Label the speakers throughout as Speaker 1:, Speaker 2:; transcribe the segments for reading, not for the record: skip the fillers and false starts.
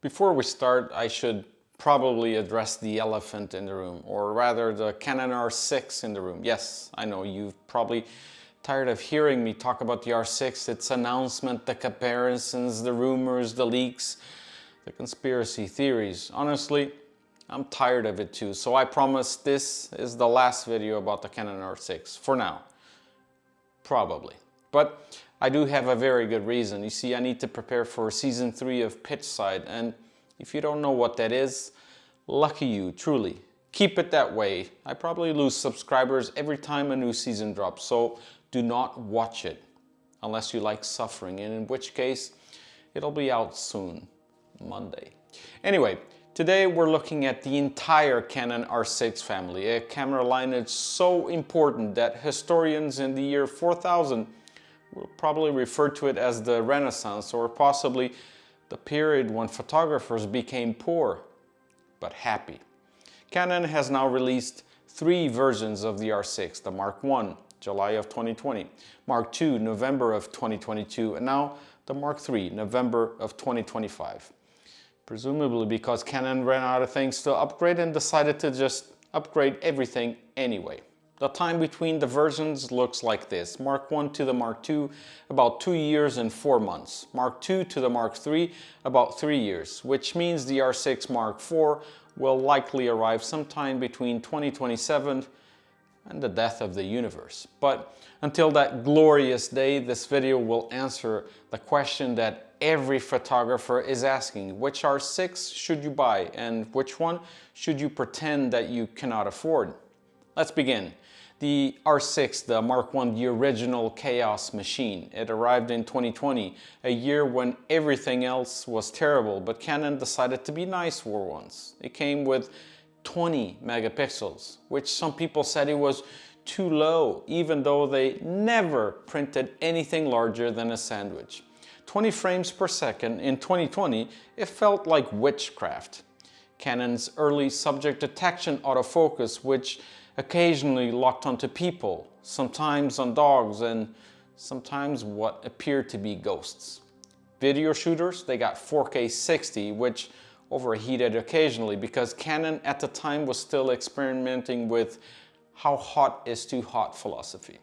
Speaker 1: Before we start, I should probably address the elephant in the room, or rather the Canon R6 in the room. Yes, I know you've probably tired of hearing me talk about the R6, its announcement, the comparisons, the rumors, the leaks, the conspiracy theories. Honestly, I'm tired of it too, so I promise this is the last video about the Canon R6, for now. Probably. But I do have a very good reason. You see, I need to prepare for season 3 of Pitchside, and if you don't know what that is, lucky you, truly. Keep it that way. I probably lose subscribers every time a new season drops, so do not watch it unless you like suffering, and in which case it'll be out soon, Monday. Anyway, today we're looking at the entire Canon R6 family, a camera lineage so important that historians in the year 4000 will probably refer to it as the Renaissance, or possibly the period when photographers became poor but happy. Canon has now released 3 versions of the R6, the Mark I, July of 2020, Mark II, November of 2022, and now the Mark III, November of 2025. Presumably because Canon ran out of things to upgrade and decided to just upgrade everything anyway. The time between the versions looks like this: Mark I to the Mark II, about 2 years and 4 months. Mark II to the Mark III, about 3 years, which means the R6 Mark IV will likely arrive sometime between 2027 and the death of the universe. But until that glorious day, this video will answer the question that every photographer is asking: which R6 should you buy, and which one should you pretend that you cannot afford? Let's begin. The R6, the Mark I, the original chaos machine. It arrived in 2020, a year when everything else was terrible, but Canon decided to be nice for once. It came with 20 megapixels, which some people said it was too low, even though they never printed anything larger than a sandwich. 20 frames per second in 2020, it felt like witchcraft. Canon's early subject detection autofocus, which occasionally locked onto people, sometimes on dogs, and sometimes what appeared to be ghosts. Video shooters, they got 4K 60, which overheated occasionally because Canon at the time was still experimenting with how hot is too hot philosophy.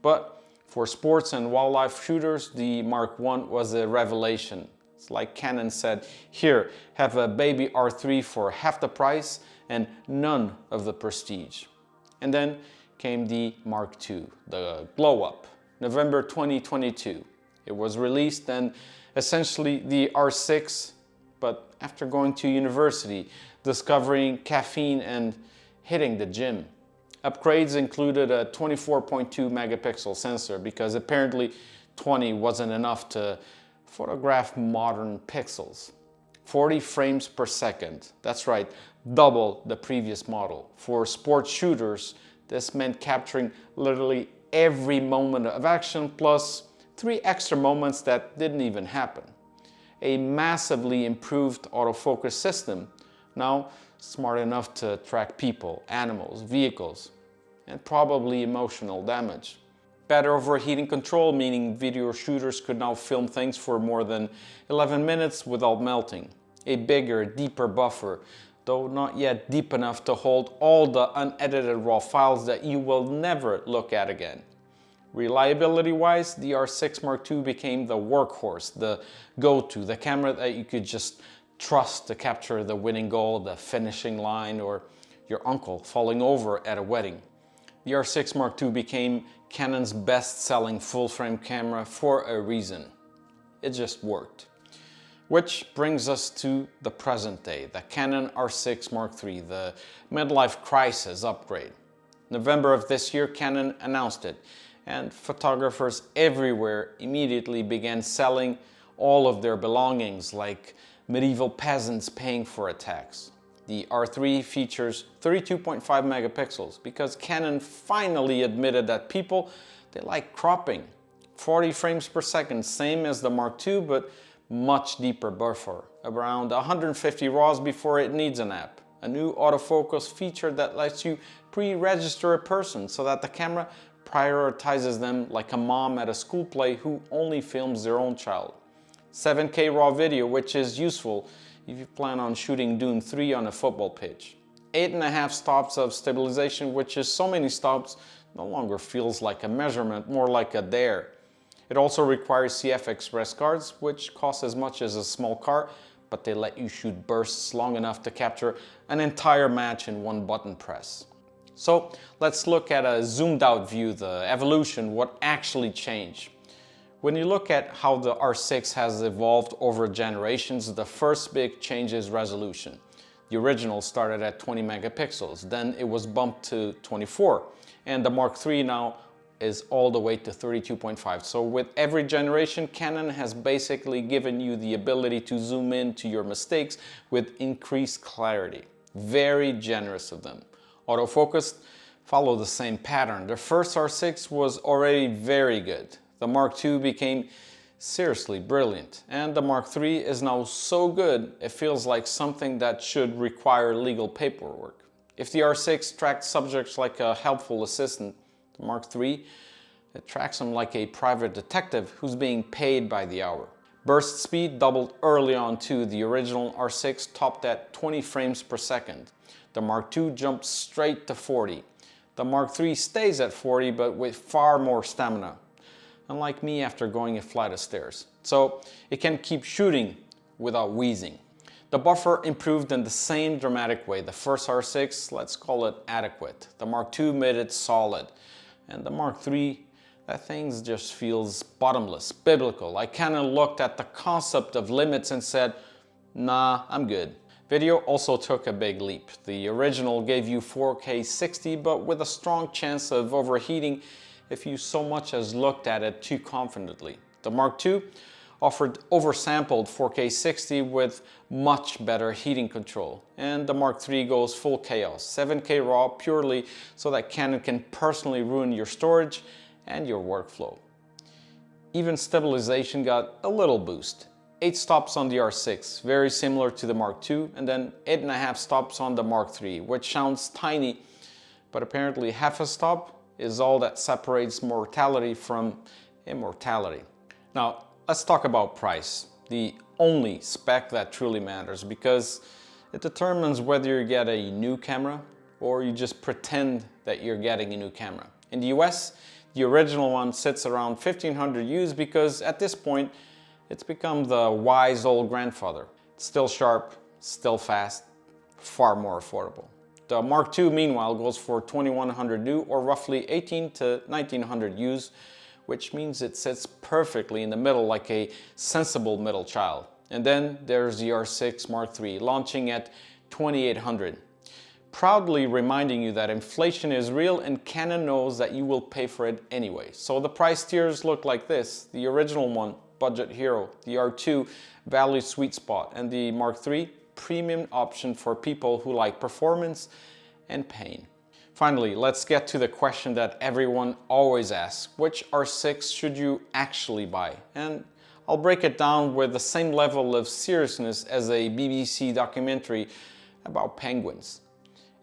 Speaker 1: But for sports and wildlife shooters, the Mark I was a revelation. It's like Canon said, here, have a baby R3 for half the price and none of the prestige. And then came the Mark II, the glow up, November 2022. It was released and essentially the R6, but after going to university, discovering caffeine and hitting the gym. Upgrades included a 24.2 megapixel sensor because apparently 20 wasn't enough to photograph modern pixels. 40 frames per second, that's right, double the previous model. For sports shooters, this meant capturing literally every moment of action plus 3 extra moments that didn't even happen. A massively improved autofocus system, now smart enough to track people, animals, vehicles, and probably emotional damage. Better overheating control, meaning video shooters could now film things for more than 11 minutes without melting. A bigger, deeper buffer, though not yet deep enough to hold all the unedited raw files that you will never look at again. Reliability-wise, the R6 Mark II became the workhorse, the go-to, the camera that you could just trust to capture the winning goal, the finishing line, or your uncle falling over at a wedding. The R6 Mark II became Canon's best-selling full-frame camera for a reason. It just worked. Which brings us to the present day, the Canon R6 Mark III, the midlife crisis upgrade. November of this year, Canon announced it, and photographers everywhere immediately began selling all of their belongings like medieval peasants paying for a tax. The R3 features 32.5 megapixels because Canon finally admitted that people, they like cropping. 40 frames per second, same as the Mark II, but much deeper buffer, around 150 RAWs before it needs an app. A new autofocus feature that lets you pre-register a person so that the camera prioritizes them like a mom at a school play who only films their own child. 7K RAW video, which is useful if you plan on shooting Dune 3 on a football pitch. 8.5 stops of stabilization, which is so many stops, no longer feels like a measurement, more like a dare. It also requires CF Express cards, which cost as much as a small car, but they let you shoot bursts long enough to capture an entire match in one button press. So let's look at a zoomed out view, the evolution, what actually changed. When you look at how the R6 has evolved over generations, the first big change is resolution. The original started at 20 megapixels, then it was bumped to 24, and the Mark III now is all the way to 32.5. So with every generation, Canon has basically given you the ability to zoom in to your mistakes with increased clarity. Very generous of them. Autofocus followed the same pattern. The first R6 was already very good. The Mark II became seriously brilliant, and the Mark III is now so good it feels like something that should require legal paperwork. If the R6 tracked subjects like a helpful assistant, the Mark III, it tracks them like a private detective who's being paid by the hour. Burst speed doubled early on too. The original R6 topped at 20 frames per second. The Mark II jumped straight to 40. The Mark III stays at 40 but with far more stamina, unlike me after going a flight of stairs. So it can keep shooting without wheezing. The buffer improved in the same dramatic way. The first R6, let's call it adequate. The Mark II made it solid. And the Mark III, that thing just feels bottomless, biblical. Like Canon looked at the concept of limits and said, nah, I'm good. Video also took a big leap. The original gave you 4K 60, but with a strong chance of overheating if you so much as looked at it too confidently. The Mark II offered oversampled 4K 60 with much better heating control. And the Mark III goes full chaos, 7K RAW purely so that Canon can personally ruin your storage and your workflow. Even stabilization got a little boost. 8 stops on the R6, very similar to the Mark II, and then 8.5 stops on the Mark III, which sounds tiny, but apparently half a stop is all that separates mortality from immortality. Now, let's talk about price, the only spec that truly matters, because it determines whether you get a new camera or you just pretend that you're getting a new camera. In the US, the original one sits around 1500 US because at this point, it's become the wise old grandfather. It's still sharp, still fast, far more affordable. The Mark II, meanwhile, goes for 2100 new or roughly 18 to 1900 US, which means it sits perfectly in the middle like a sensible middle child. And then there's the R6 Mark III launching at 2800. Proudly reminding you that inflation is real and Canon knows that you will pay for it anyway. So the price tiers look like this. The original one, budget hero, the R2, value sweet spot, and the Mark III, premium option for people who like performance and pain. Finally, let's get to the question that everyone always asks. Which R6 should you actually buy? And I'll break it down with the same level of seriousness as a BBC documentary about penguins.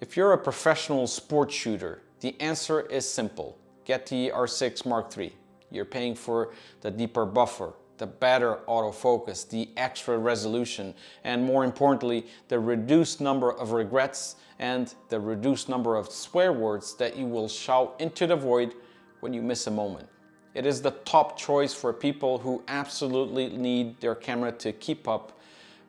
Speaker 1: If you're a professional sports shooter, the answer is simple. Get the R6 Mark III. You're paying for the deeper buffer, the better autofocus, the extra resolution, and more importantly, the reduced number of regrets and the reduced number of swear words that you will shout into the void when you miss a moment. It is the top choice for people who absolutely need their camera to keep up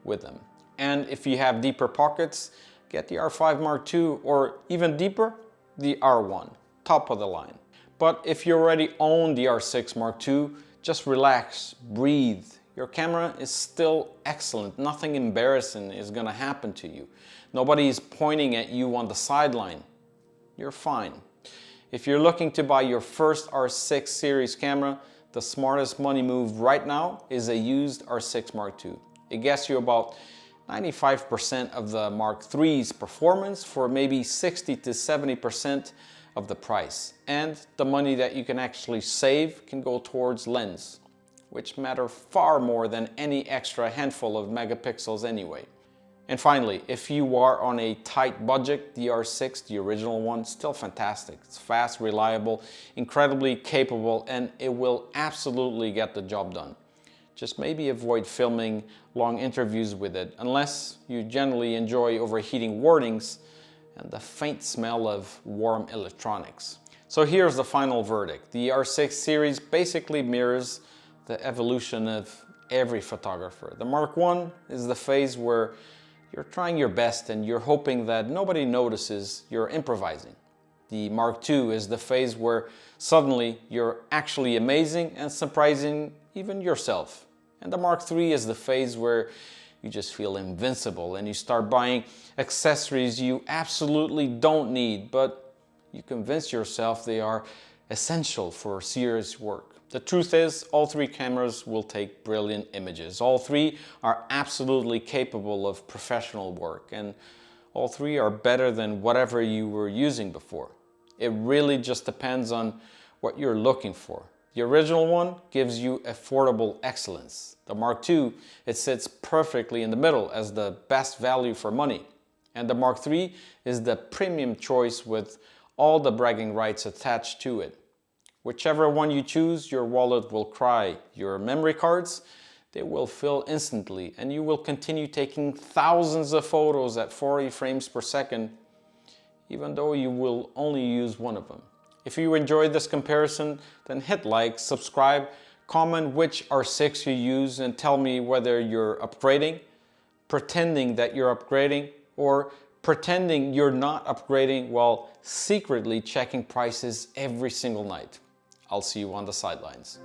Speaker 1: with them. And if you have deeper pockets, get the R5 Mark II, or even deeper, the R1, top of the line. But if you already own the R6 Mark II, just relax, breathe. Your camera is still excellent. Nothing embarrassing is gonna happen to you. Nobody is pointing at you on the sideline. You're fine. If you're looking to buy your first R6 series camera, the smartest money move right now is a used R6 Mark II. It gets you about 95% of the Mark III's performance for maybe 60 to 70% of the price. And the money that you can actually save can go towards lens, which matter far more than any extra handful of megapixels anyway. And finally, if you are on a tight budget, the R6, the original one, still fantastic. It's fast, reliable, incredibly capable, and it will absolutely get the job done. Just maybe avoid filming long interviews with it, unless you generally enjoy overheating warnings and the faint smell of warm electronics. So here's the final verdict. The R6 series basically mirrors the evolution of every photographer. The Mark I is the phase where you're trying your best and you're hoping that nobody notices you're improvising. The Mark II is the phase where suddenly you're actually amazing and surprising even yourself. And the Mark III is the phase where you just feel invincible and you start buying accessories you absolutely don't need, but you convince yourself they are essential for serious work. The truth is, all three cameras will take brilliant images. All three are absolutely capable of professional work, and all three are better than whatever you were using before. It really just depends on what you're looking for. The original one gives you affordable excellence. The Mark II, it sits perfectly in the middle as the best value for money. And the Mark III is the premium choice with all the bragging rights attached to it. Whichever one you choose, your wallet will cry. Your memory cards, they will fill instantly, and you will continue taking thousands of photos at 40 frames per second, even though you will only use one of them. If you enjoyed this comparison, then hit like, subscribe, comment which R6 you use, and tell me whether you're upgrading, pretending that you're upgrading, or pretending you're not upgrading while secretly checking prices every single night. I'll see you on the sidelines.